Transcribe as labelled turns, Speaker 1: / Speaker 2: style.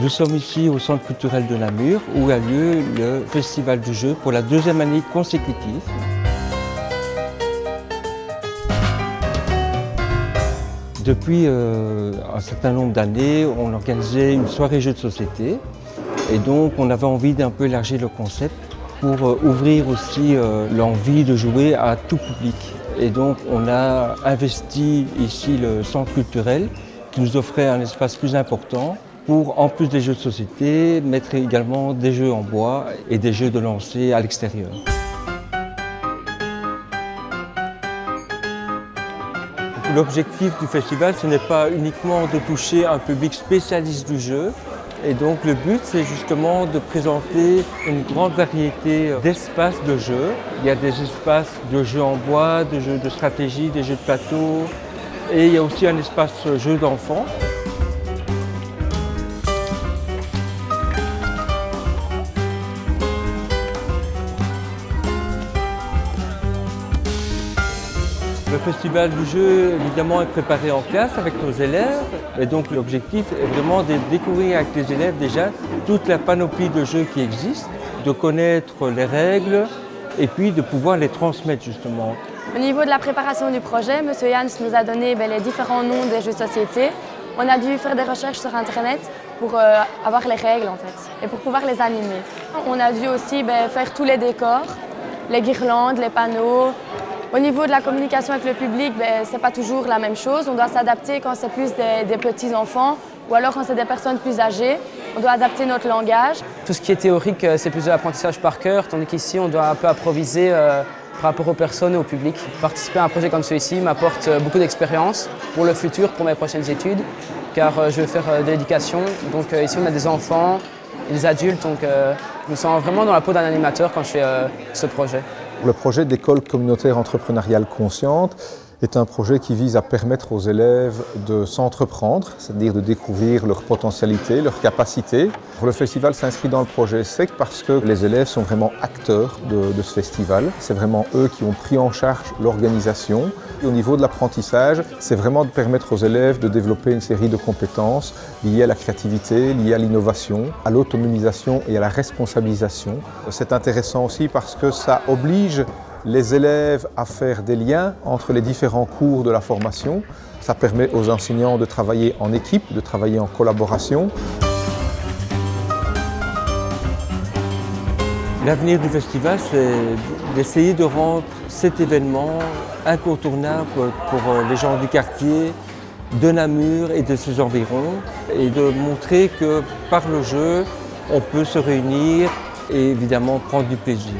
Speaker 1: Nous sommes ici au Centre culturel de Namur où a lieu le Festival du jeu pour la deuxième année consécutive. Depuis un certain nombre d'années, on organisait une soirée jeux de société et donc on avait envie d'un peu élargir le concept pour ouvrir aussi l'envie de jouer à tout public. Et donc on a investi ici le centre culturel qui nous offrait un espace plus important pour, en plus des jeux de société, mettre également des jeux en bois et des jeux de lancer à l'extérieur. L'objectif du festival, ce n'est pas uniquement de toucher un public spécialiste du jeu. Et donc le but, c'est justement de présenter une grande variété d'espaces de jeux. Il y a des espaces de jeux en bois, de jeux de stratégie, des jeux de plateau. Et il y a aussi un espace jeux d'enfants. Le festival du jeu, évidemment, est préparé en classe avec nos élèves. Et donc l'objectif est vraiment de découvrir avec les élèves déjà toute la panoplie de jeux qui existe, de connaître les règles et puis de pouvoir les transmettre justement.
Speaker 2: Au niveau de la préparation du projet, M. Jans nous a donné les différents noms des jeux de société. On a dû faire des recherches sur Internet pour avoir les règles en fait et pour pouvoir les animer. On a dû aussi faire tous les décors, les guirlandes, les panneaux. Au niveau de la communication avec le public, ce n'est pas toujours la même chose. On doit s'adapter quand c'est plus des petits-enfants ou alors quand c'est des personnes plus âgées. On doit adapter notre langage.
Speaker 3: Tout ce qui est théorique, c'est plus de l'apprentissage par cœur, tandis qu'ici, on doit un peu improviser par rapport aux personnes et au public. Participer à un projet comme celui-ci m'apporte beaucoup d'expérience pour le futur, pour mes prochaines études, car je vais faire de l'éducation. Donc ici, on a des enfants et des adultes, donc je me sens vraiment dans la peau d'un animateur quand je fais ce projet.
Speaker 4: Le projet d'école communautaire entrepreneuriale consciente est un projet qui vise à permettre aux élèves de s'entreprendre, c'est-à-dire de découvrir leurs potentialités, leurs capacités. Le festival s'inscrit dans le projet SEC parce que les élèves sont vraiment acteurs de ce festival. C'est vraiment eux qui ont pris en charge l'organisation. Au niveau de l'apprentissage, c'est vraiment de permettre aux élèves de développer une série de compétences liées à la créativité, liées à l'innovation, à l'autonomisation et à la responsabilisation. C'est intéressant aussi parce que ça oblige les élèves à faire des liens entre les différents cours de la formation. Ça permet aux enseignants de travailler en équipe, de travailler en collaboration.
Speaker 1: L'avenir du festival, c'est d'essayer de rendre cet événement incontournable pour les gens du quartier, de Namur et de ses environs, et de montrer que par le jeu, on peut se réunir et évidemment prendre du plaisir.